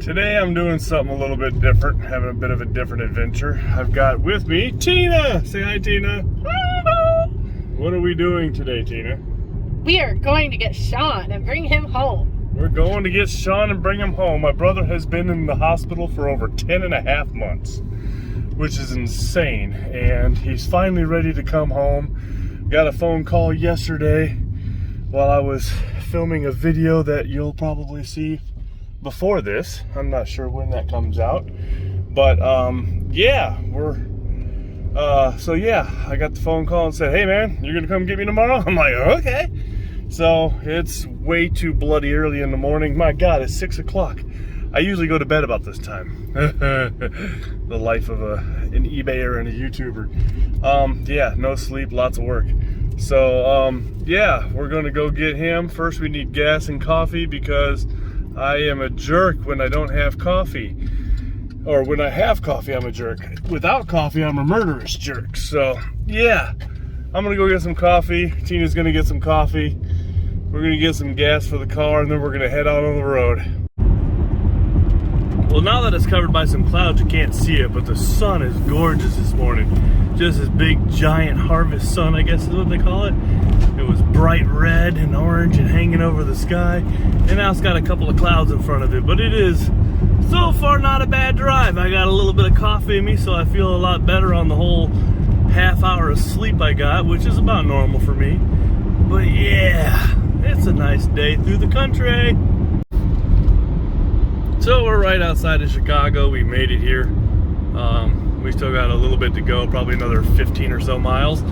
Today I'm doing something a little bit different, having a bit of a different adventure. I've got with me Tina. Say hi, Tina. What are we doing today, Tina? We are going to get Sean and bring him home. We're going to get Sean and bring him home. My brother has been in the hospital for over 10.5 months, which is insane. And he's finally ready to come home. Got a phone call yesterday while I was filming a video that you'll probably see before this. I'm not sure when that comes out, but yeah, so yeah, I got the phone call and said, hey man, you're gonna come get me tomorrow? I'm like, okay. So it's way too bloody early in the morning. My God, it's 6 o'clock. I usually go to bed about this time. The life of an eBayer and a YouTuber. Yeah, no sleep, lots of work. So yeah, we're gonna go get him. First we need gas and coffee because I am a jerk when I don't have coffee. Or when I have coffee, I'm a jerk. Without coffee, I'm a murderous jerk. So, yeah. I'm gonna go get some coffee. Tina's gonna get some coffee. We're gonna get some gas for the car, and then we're gonna head out on the road. Well, now that it's covered by some clouds, you can't see it, but the sun is gorgeous this morning. Just this big, giant harvest sun, I guess is what they call it. It was bright red and orange and hanging over the sky. And now it's got a couple of clouds in front of it, but it is so far not a bad drive. I got a little bit of coffee in me, so I feel a lot better on the whole half hour of sleep I got, which is about normal for me. But yeah, it's a nice day through the country. So we're right outside of Chicago. We made it here. We still got a little bit to go, probably another 15 or so miles.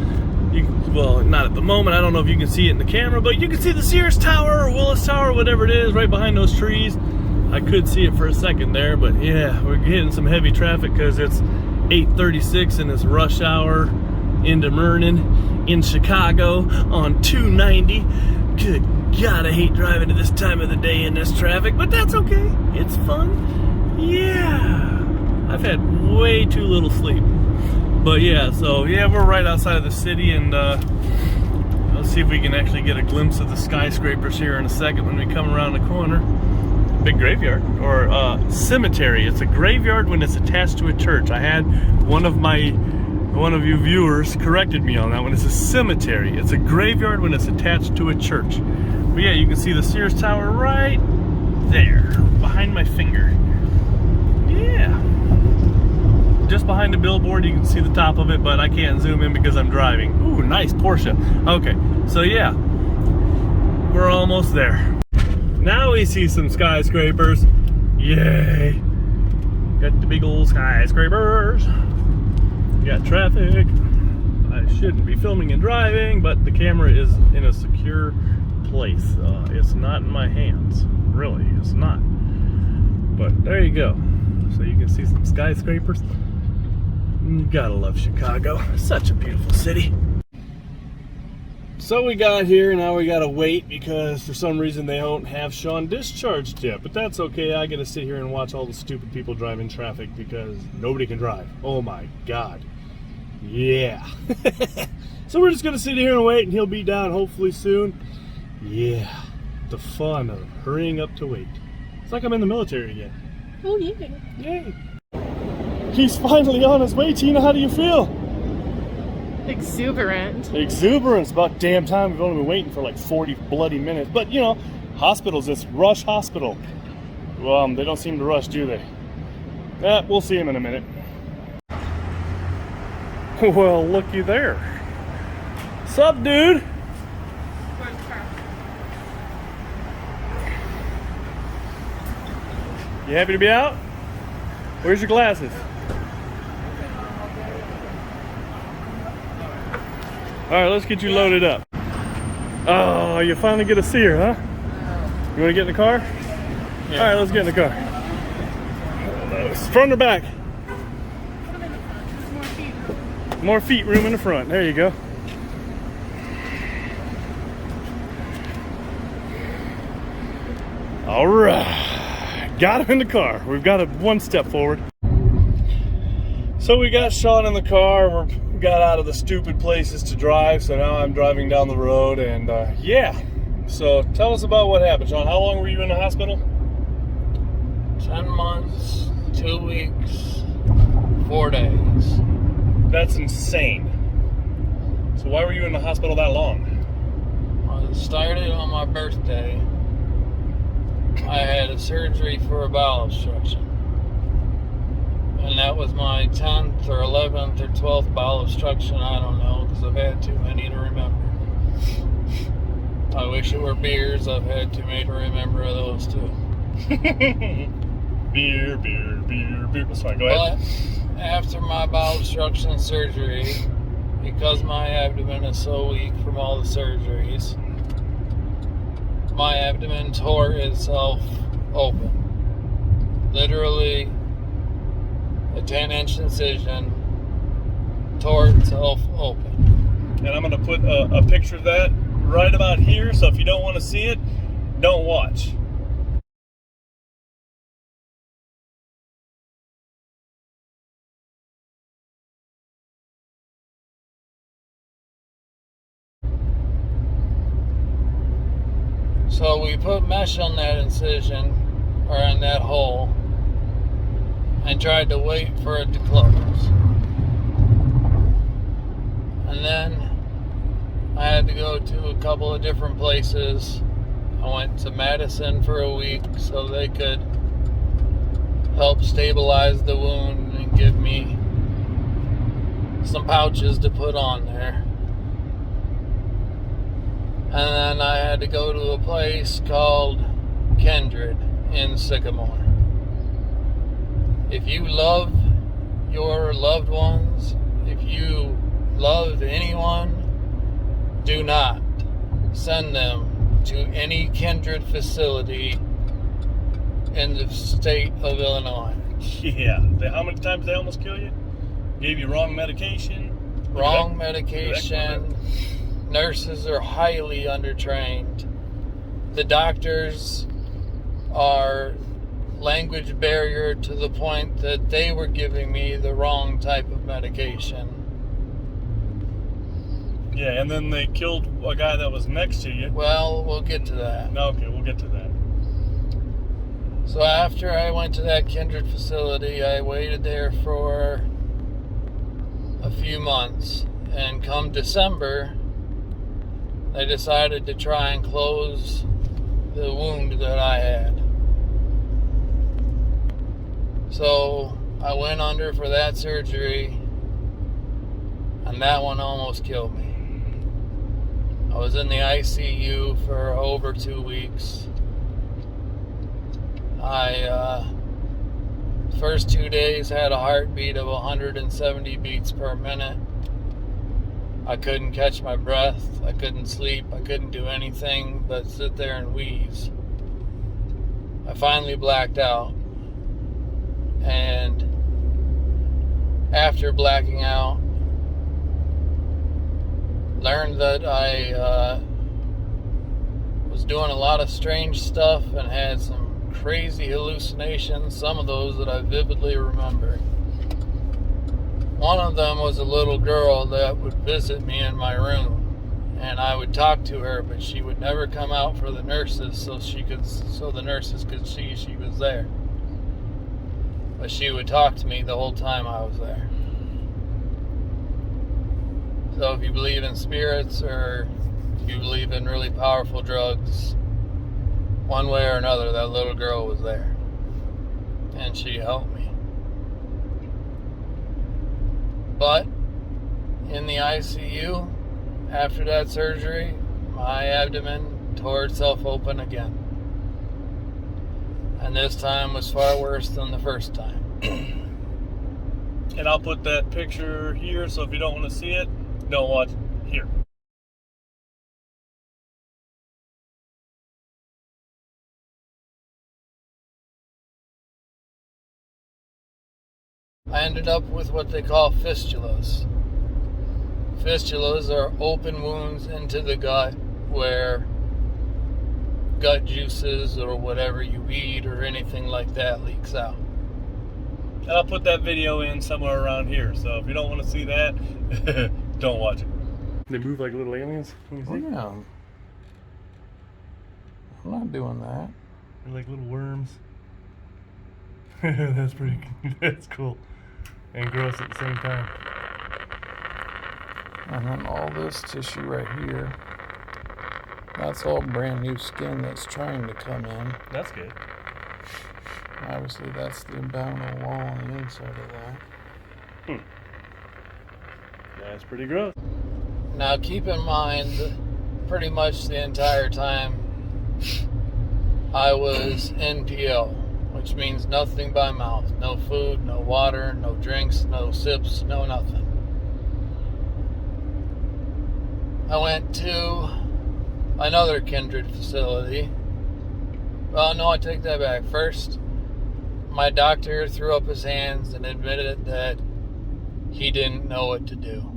Well, not at the moment. I don't know if you can see it in the camera, but you can see the Sears Tower or Willis Tower, whatever it is, right behind those trees. I could see it for a second there, but yeah, we're getting some heavy traffic because it's 8:36 and it's rush hour into Vernon in Chicago on 290. Good God, I hate driving at this time of the day in this traffic, but that's okay. It's fun. Yeah. I've had way too little sleep. But yeah, so yeah, we're right outside of the city, and let's see if we can actually get a glimpse of the skyscrapers here in a second when we come around the corner. Big graveyard, or cemetery. It's a graveyard when it's attached to a church. I had one of you viewers corrected me on that one. It's a cemetery. It's a graveyard when it's attached to a church. But yeah, you can see the Sears Tower right there, behind my finger. Yeah. Just behind the billboard, you can see the top of it, but I can't zoom in because I'm driving. Ooh, nice Porsche. Okay, so yeah, we're almost there. Now we see some skyscrapers. Yay! Got the big old skyscrapers. Got traffic. I shouldn't be filming and driving, but the camera is in a secure place. It's not in my hands. Really, it's not. But there you go. So you can see some skyscrapers. You gotta love Chicago. Such a beautiful city. So we got here, now we gotta wait because for some reason they don't have Sean discharged yet. But that's okay, I gotta sit here and watch all the stupid people drive in traffic because nobody can drive. Oh my God. Yeah. So we're just gonna sit here and wait, and he'll be down hopefully soon. Yeah. The fun of hurrying up to wait. It's like I'm in the military again. Oh yeah. Yay. He's finally on his way, Tina. How do you feel? Exuberant. Exuberance. About damn time. We've only been waiting for like 40 bloody minutes. But you know, hospitals, this rush hospital. Well, they don't seem to rush, do they? We'll see him in a minute. Well, looky there. Sup, dude? You happy to be out? Where's your glasses? All right, let's get you loaded up. Oh, you finally get to see her, huh? You want to get in the car? Yeah. All right, let's get in the car. Front or back? More feet room in the front. There you go. All right, got him in the car. We've got one step forward. So we got Sean in the car. We got out of the stupid places to drive, so now I'm driving down the road, and yeah. So tell us about what happened, Sean. How long were you in the hospital? 10 months, 2 weeks, 4 days. That's insane. So why were you in the hospital that long? Well, it started on my birthday. I had a surgery for a bowel obstruction. And that was my 10th or 11th or 12th bowel obstruction. I don't know, because I've had too many to remember. I wish it were beers. I've had too many to remember of those too. Beer. That's fine, go ahead. But after my bowel obstruction surgery, because my abdomen is so weak from all the surgeries, my abdomen tore itself open. Literally, a 10-inch incision tore itself open. And I'm going to put a picture of that right about here, so if you don't want to see it, don't watch. So we put mesh on that incision, or in that hole, and tried to wait for it to close. And then I had to go to a couple of different places. I went to Madison for a week so they could help stabilize the wound and give me some pouches to put on there. And then I had to go to a place called Kindred in Sycamore. If you love your loved ones, if you love anyone, do not send them to any Kindred facility in the state of Illinois. Yeah. How many times they almost kill you? Gave you wrong medication? Wrong medication. Nurses are highly undertrained. The doctors are language barrier to the point that they were giving me the wrong type of medication. Yeah, and then they killed a guy that was next to you. Well, we'll get to that. Okay, we'll get to that. So after I went to that Kindred facility, I waited there for a few months. And come December, they decided to try and close the wound that I had. So I went under for that surgery, and that one almost killed me. I was in the ICU for over 2 weeks. First 2 days had a heartbeat of 170 beats per minute. I couldn't catch my breath. I couldn't sleep. I couldn't do anything but sit there and wheeze. I finally blacked out. And after blacking out, learned that I was doing a lot of strange stuff and had some crazy hallucinations, some of those that I vividly remember. One of them was a little girl that would visit me in my room, and I would talk to her, but she would never come out for the nurses so the nurses could see she was there. But she would talk to me the whole time I was there. So if you believe in spirits or if you believe in really powerful drugs, one way or another, that little girl was there. And she helped me. But in the ICU, after that surgery, my abdomen tore itself open again. And this time was far worse than the first time. And I'll put that picture here, so if you don't want to see it, don't watch here. I ended up with what they call fistulas. Fistulas are open wounds into the gut where gut juices or whatever you eat or anything like that leaks out. And I'll put that video in somewhere around here, so if you don't want to see that, don't watch it. They move like little aliens? Oh, yeah. I'm not doing that. They're like little worms. That's cool. And gross at the same time. And then all this tissue right here, that's all brand new skin that's trying to come in. That's good. Obviously, that's the abdominal wall on the inside of that. That's pretty gross. Now, keep in mind, pretty much the entire time I was NPO, which means nothing by mouth. No food, no water, no drinks, no sips, no nothing. I went to another Kindred facility. Well, no, I take that back. First, my doctor threw up his hands and admitted that he didn't know what to do.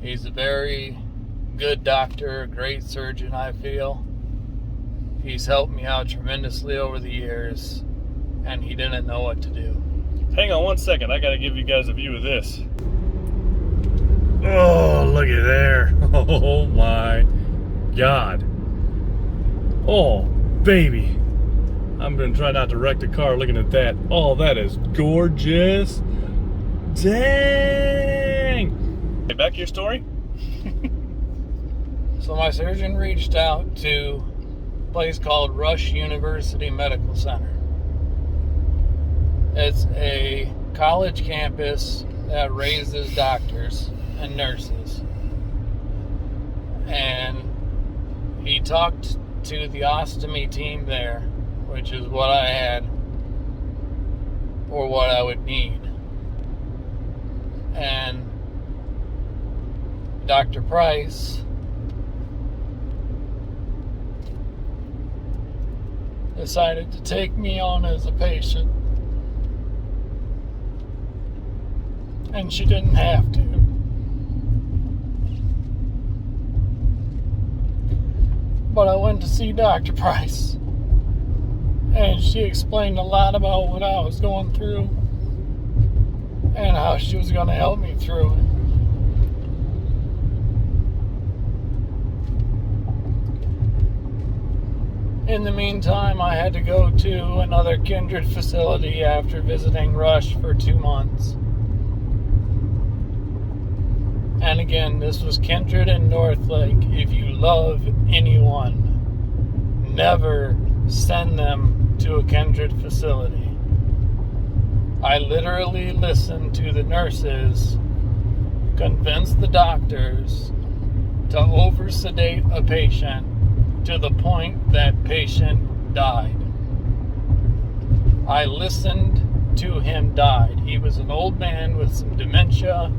He's a very good doctor, a great surgeon, I feel. He's helped me out tremendously over the years, and he didn't know what to do. Hang on one second. I got to give you guys a view of this. Oh, look at there. Oh, my God. Oh, baby. I'm going to try not to wreck the car looking at that. Oh, that is gorgeous. Dang. Hey, back to your story. So my surgeon reached out to a place called Rush University Medical Center. It's a college campus that raises doctors and nurses. And he talked to the ostomy team there, which is what I had or what I would need. And Dr. Price decided to take me on as a patient. And she didn't have to. But I went to see Dr. Price. And she explained a lot about what I was going through. And how she was going to help me through it. In the meantime, I had to go to another Kindred facility after visiting Rush for 2 months. And again, this was Kindred in Northlake. If you love anyone, never send them to a Kindred facility. I literally listened to the nurses convince the doctors to over-sedate a patient to the point that patient died. I listened to him die. He was an old man with some dementia,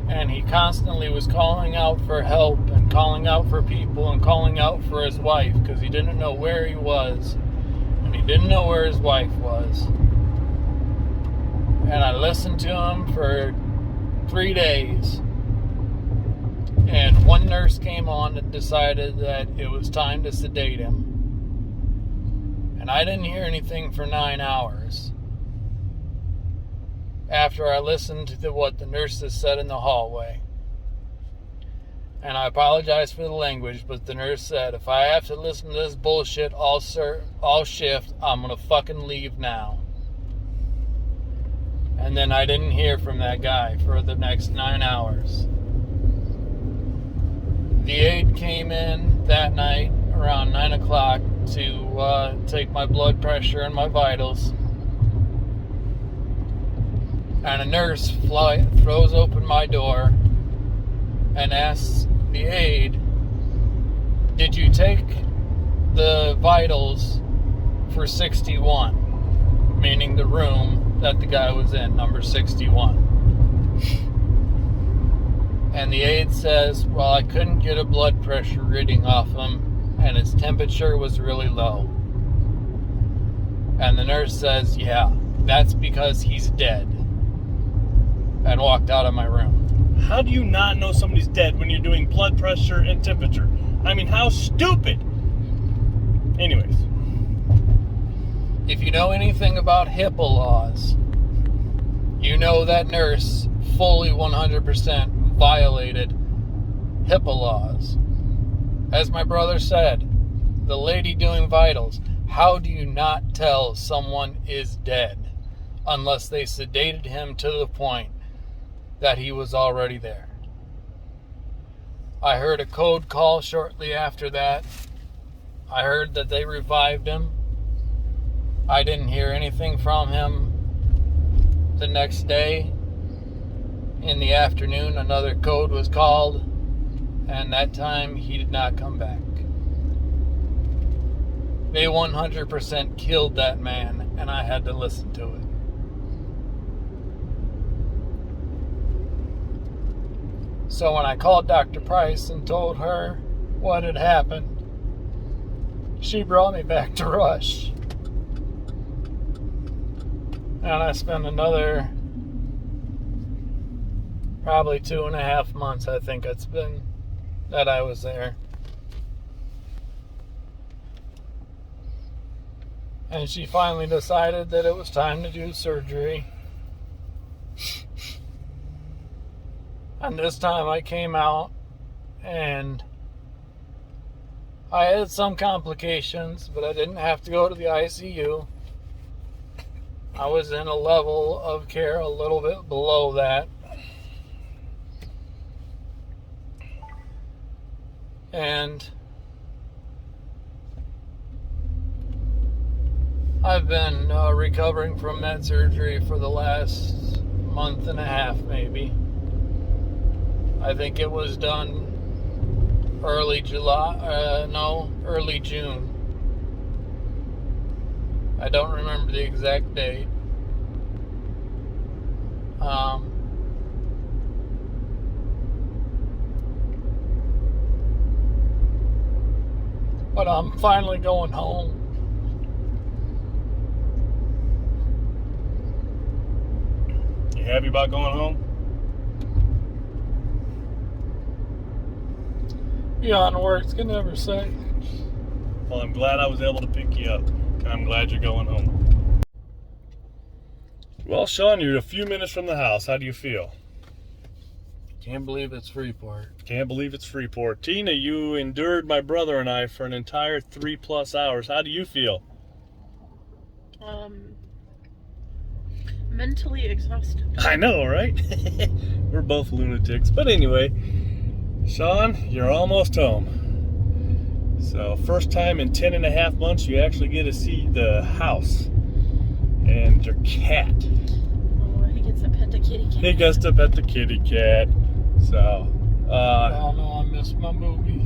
and he constantly was calling out for help and calling out for people and calling out for his wife because he didn't know where he was and he didn't know where his wife was. And I listened to him for 3 days. And one nurse came on and decided that it was time to sedate him. And I didn't hear anything for 9 hours. After I listened to what the nurses said in the hallway. And I apologize for the language, but the nurse said, if I have to listen to this bullshit all shift, I'm gonna fucking leave now. And then I didn't hear from that guy for the next 9 hours. The aide came in that night around 9 o'clock to take my blood pressure and my vitals. And a nurse throws open my door and asks the aide, did you take the vitals for 61? Meaning the room that the guy was in, number 61. And the aide says, well, I couldn't get a blood pressure reading off him, and his temperature was really low. And the nurse says, yeah, that's because he's dead. And walked out of my room. How do you not know somebody's dead when you're doing blood pressure and temperature? I mean, how stupid! Anyways. If you know anything about HIPAA laws, you know that nurse fully 100% violated HIPAA laws. As my brother said, the lady doing vitals, How do you not tell someone is dead unless they sedated him to the point that he was already there? I heard a code call shortly after that. I heard that they revived him. I didn't hear anything from him the next day. In the afternoon, another code was called, and that time he did not come back. They 100% killed that man, and I had to listen to it. So when I called Dr. Price and told her what had happened, she brought me back to Rush. And I spent another probably 2.5 months, I think it's been, that I was there. And she finally decided that it was time to do surgery. And this time I came out and I had some complications, but I didn't have to go to the ICU. I was in a level of care a little bit below that. And I've been recovering from that surgery for the last 1.5 months, maybe. I think it was done early June. I don't remember the exact date. But I'm finally going home. You happy about going home? Beyond words can never say. Well, I'm glad I was able to pick you up. And I'm glad you're going home. Well, Sean, you're a few minutes from the house. How do you feel? Can't believe it's Freeport. Can't believe it's Freeport. Tina, you endured my brother and I for an entire 3+ hours. How do you feel? Mentally exhausted. I know, right? We're both lunatics. But anyway, Sean, you're almost home. So, first time in 10.5 months you actually get to see the house and your cat. Oh, he gets to pet the kitty cat. He gets to pet the kitty cat. So, Oh no, I miss my booby.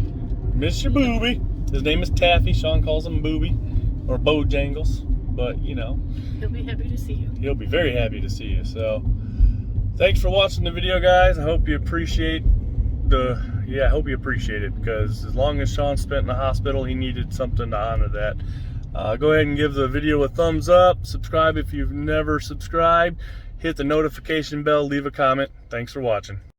miss your booby. His name is Taffy. Sean calls him Booby or Bojangles. But, you know, He'll be happy to see you. he'll be very happy to see you. So, thanks for watching the video, guys. I hope you appreciate I hope you appreciate it, because as long as Sean spent in the hospital, he needed something to honor that. Go ahead and give the video a thumbs up. Subscribe if you've never subscribed. Hit the notification bell. Leave a comment. Thanks for watching.